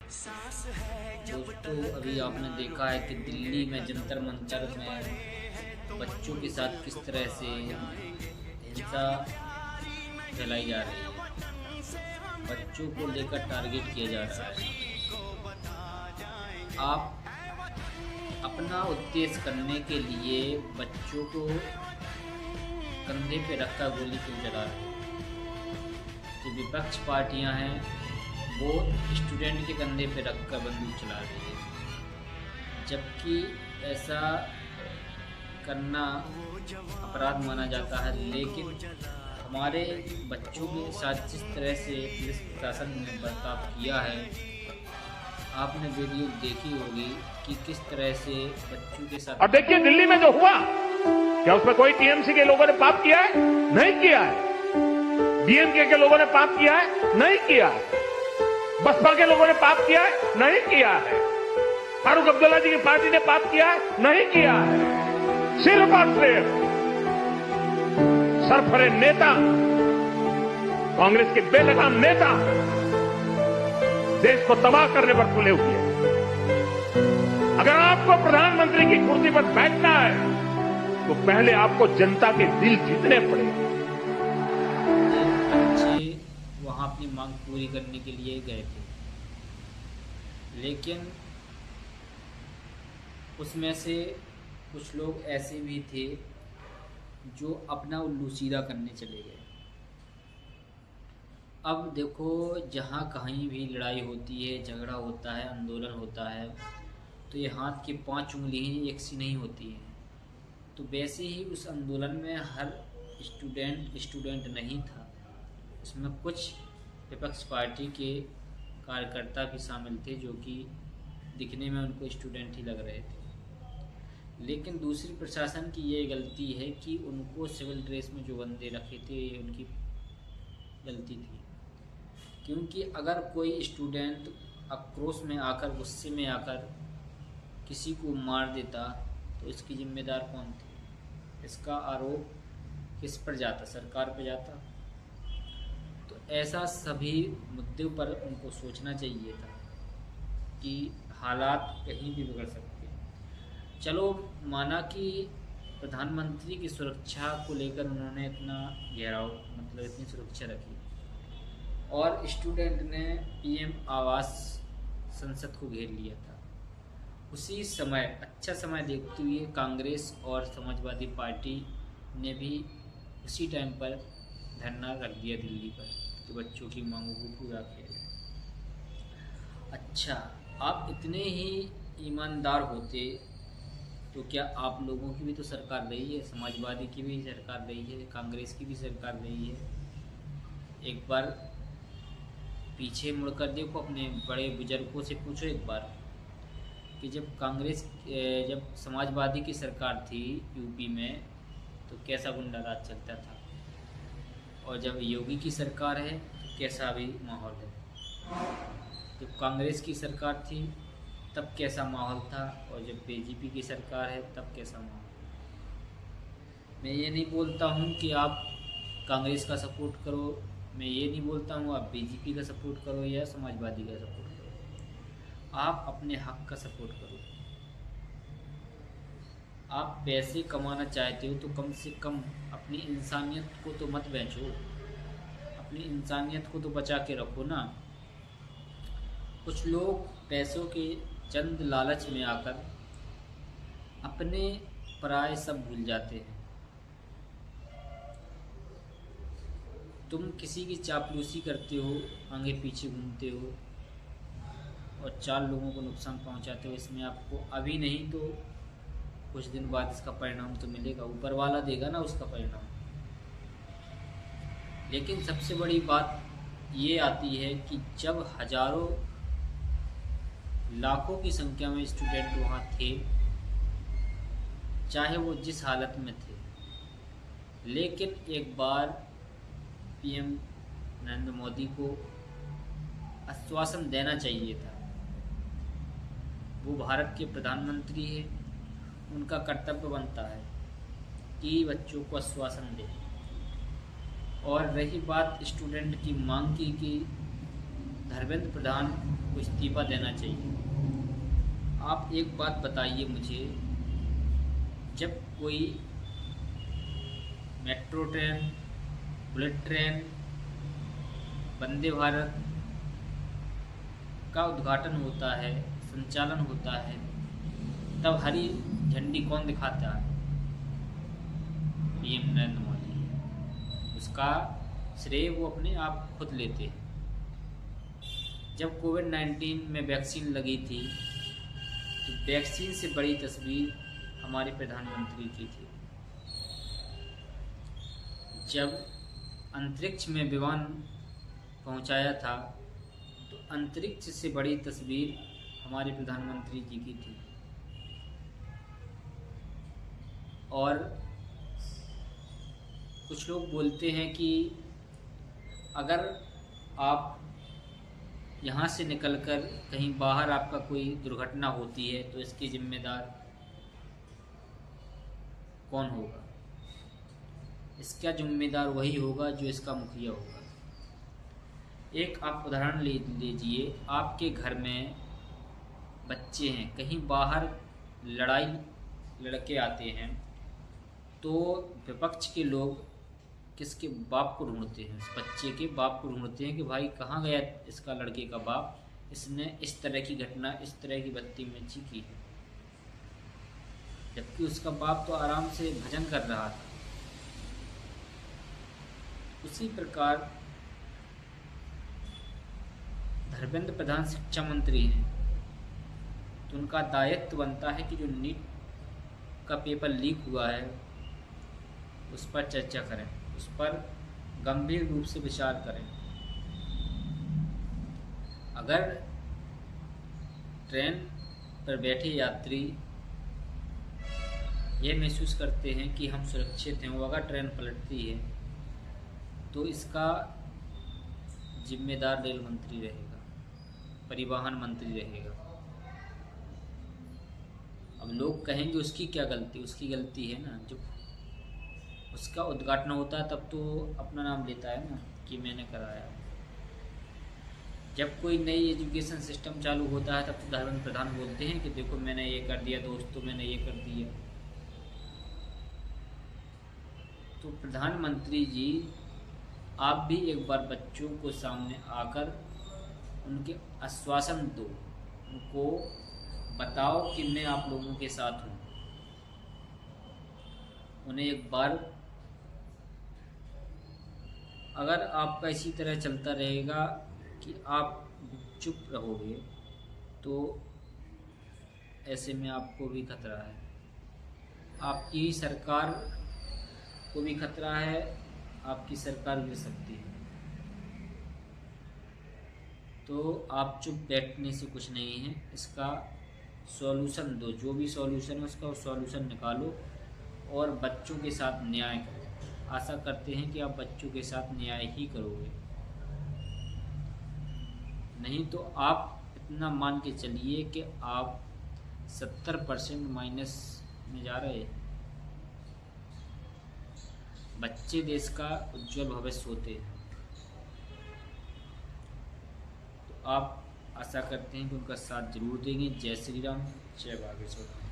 दोस्तों, अभी आपने देखा है कि दिल्ली में जंतर मंतर में बच्चों के साथ किस तरह से हिंसा फैलाई जा रही है। बच्चों को लेकर टारगेट किया जा रहा है। आप अपना उद्देश्य करने के लिए बच्चों को कंधे पे रखकर गोली क्यों चला रहे हैं। जो विपक्ष पार्टियां हैं वो स्टूडेंट के कंधे पे रखकर बंदूक चला रही है, जबकि ऐसा करना अपराध माना जाता है। लेकिन हमारे बच्चों के साथ जिस तरह से पुलिस प्रशासन ने बर्ताव किया है, आपने वीडियो देखी होगी कि किस तरह से बच्चों के साथ। अब देखिए दिल्ली में जो हुआ, क्या उसमें कोई टीएमसी के लोगों ने पाप किया है? नहीं किया है। डीएमके के लोगों ने पाप किया है? नहीं किया है। बसपा के लोगों ने पाप किया है? नहीं किया है। फारूक अब्दुल्ला जी की पार्टी ने पाप किया है? नहीं किया है। सिर्फ और सिर्फ सरफरे नेता, कांग्रेस के बेलगाम नेता देश को तबाह करने पर तुले हुए हैं। अगर आपको प्रधानमंत्री की कुर्सी पर बैठना है तो पहले आपको जनता के दिल जीतने पड़ेंगे। बच्चे वहां अपनी मांग पूरी करने के लिए गए थे, लेकिन उसमें से कुछ लोग ऐसे भी थे जो अपना उल्लू सीधा करने चले गए। अब देखो, जहाँ कहीं भी लड़ाई होती है, झगड़ा होता है, आंदोलन होता है, तो ये हाथ की 5 उंगली ही एक सी नहीं होती है। तो वैसे ही उस आंदोलन में हर स्टूडेंट नहीं था। उसमें कुछ विपक्ष पार्टी के कार्यकर्ता भी शामिल थे, जो कि दिखने में उनको स्टूडेंट ही लग रहे थे। लेकिन दूसरी प्रशासन की ये गलती है कि उनको सिविल ड्रेस में जो बंदे रखे थे, ये उनकी गलती थी। क्योंकि अगर कोई स्टूडेंट आक्रोश में आकर, गुस्से में आकर किसी को मार देता तो इसकी जिम्मेदार कौन थी? इसका आरोप किस पर जाता? सरकार पर जाता। तो ऐसा सभी मुद्दों पर उनको सोचना चाहिए था कि हालात कहीं भी बिगड़ सकते हैं। चलो, माना कि प्रधानमंत्री की सुरक्षा को लेकर उन्होंने इतना घेराव, मतलब इतनी सुरक्षा रखी, और स्टूडेंट ने पीएम आवास संसद को घेर लिया था। उसी समय, अच्छा समय देखते हुए कांग्रेस और समाजवादी पार्टी ने भी उसी टाइम पर धरना रख दिया दिल्ली पर कि बच्चों की मांगों को पूरा किया जाए। अच्छा, आप इतने ही ईमानदार होते तो क्या आप लोगों की भी तो सरकार रही है, समाजवादी की भी सरकार रही है, कांग्रेस की भी सरकार रही है। एक बार पीछे मुड़कर देखो, अपने बड़े बुजुर्गों से पूछो एक बार कि जब समाजवादी की सरकार थी यूपी में तो कैसा गुंडा राज चलता था, और जब योगी की सरकार है तो कैसा भी माहौल है। जब कांग्रेस की सरकार थी तब कैसा माहौल था, और जब बीजेपी की सरकार है तब कैसा माहौल। मैं ये नहीं बोलता हूँ कि आप कांग्रेस का सपोर्ट करो, मैं ये नहीं बोलता हूँ आप बीजेपी का सपोर्ट करो या समाजवादी का सपोर्ट करो। आप अपने हक का सपोर्ट करो। आप पैसे कमाना चाहते हो तो कम से कम अपनी इंसानियत को तो मत बेचो, अपनी इंसानियत को तो बचा के रखो ना। कुछ लोग पैसों के चंद लालच में आकर अपने पराये सब भूल जाते हैं। तुम किसी की चापलूसी करते हो, आगे पीछे घूमते हो और 4 लोगों को नुकसान पहुंचाते हो। इसमें आपको अभी नहीं तो कुछ दिन बाद इसका परिणाम तो मिलेगा, ऊपर वाला देगा ना उसका परिणाम। लेकिन सबसे बड़ी बात ये आती है कि जब हजारों लाखों की संख्या में स्टूडेंट वहाँ थे, चाहे वो जिस हालत में थे, लेकिन एक बार पीएम नरेंद्र मोदी को आश्वासन देना चाहिए था। वो भारत के प्रधानमंत्री हैं, उनका कर्तव्य बनता है कि बच्चों को आश्वासन दें। और रही बात स्टूडेंट की मांग की कि धर्मेंद्र प्रधान को इस्तीफा देना चाहिए। आप एक बात बताइए मुझे, जब कोई metro train, bullet train, Vande Bharat का उद्घाटन होता है, संचालन होता है, तब हरी झंडी कौन दिखाता है? पीएम नरेंद्र मोदी। उसका श्रेय वो अपने आप खुद लेते हैं। जब कोविड-19 में वैक्सीन लगी थी तो वैक्सीन से बड़ी तस्वीर हमारे प्रधानमंत्री की थी। जब अंतरिक्ष में विमान पहुंचाया था तो अंतरिक्ष से बड़ी तस्वीर हमारे प्रधानमंत्री जी की थी। और कुछ लोग बोलते हैं कि अगर आप यहाँ से निकलकर कहीं बाहर आपका कोई दुर्घटना होती है तो इसकी जिम्मेदार कौन होगा? इसका जिम्मेदार वही होगा जो इसका मुखिया होगा। एक आप उदाहरण ले लीजिए, आपके घर में बच्चे हैं, कहीं बाहर लड़ाई लड़के आते हैं तो विपक्ष के लोग किसके बाप को ढूंढते हैं? उस बच्चे के बाप को ढूंढते हैं कि भाई कहाँ गया इसका लड़के का बाप, इसने इस तरह की घटना, इस तरह की बदतमीजी की है। जबकि उसका बाप तो आराम से भजन कर रहा था। उसी प्रकार धर्मेंद्र प्रधान शिक्षा मंत्री हैं तो उनका दायित्व बनता है कि जो नीट का पेपर लीक हुआ है उस पर चर्चा करें, उस पर गंभीर रूप से विचार करें। अगर ट्रेन पर बैठे यात्री ये महसूस करते हैं कि हम सुरक्षित हैं, वो अगर ट्रेन पलटती है तो इसका जिम्मेदार रेल मंत्री रहेगा, परिवहन मंत्री रहेगा। अब लोग कहेंगे उसकी क्या गलती? उसकी गलती है ना, जब उसका उद्घाटन होता है तब तो अपना नाम लेता है ना कि मैंने कराया। जब कोई नई एजुकेशन सिस्टम चालू होता है तब तो धर्मेंद्र प्रधान बोलते हैं कि देखो मैंने ये कर दिया दोस्तों, मैंने ये कर दिया। तो प्रधानमंत्री जी, आप भी एक बार बच्चों को सामने आकर उनके आश्वासन दो, उनको बताओ कि मैं आप लोगों के साथ हूँ। उन्हें एक बार, अगर आपका इसी तरह चलता रहेगा कि आप चुप रहोगे तो ऐसे में आपको भी खतरा है, आपकी सरकार को भी खतरा है, आपकी सरकार गिर सकती है। तो आप चुप बैठने से कुछ नहीं है, इसका सॉल्यूशन दो। जो भी सॉल्यूशन है उसका सॉल्यूशन निकालो और बच्चों के साथ न्याय करो। आशा करते हैं कि आप बच्चों के साथ न्याय ही करोगे, नहीं तो आप इतना मान के चलिए कि आप 70% माइनस में जा रहे हैं। बच्चे देश का उज्जवल भविष्य होते हैं। तो आप आशा करते हैं कि उनका साथ जरूर देंगे। जय श्री राम, जय बागेश्वर।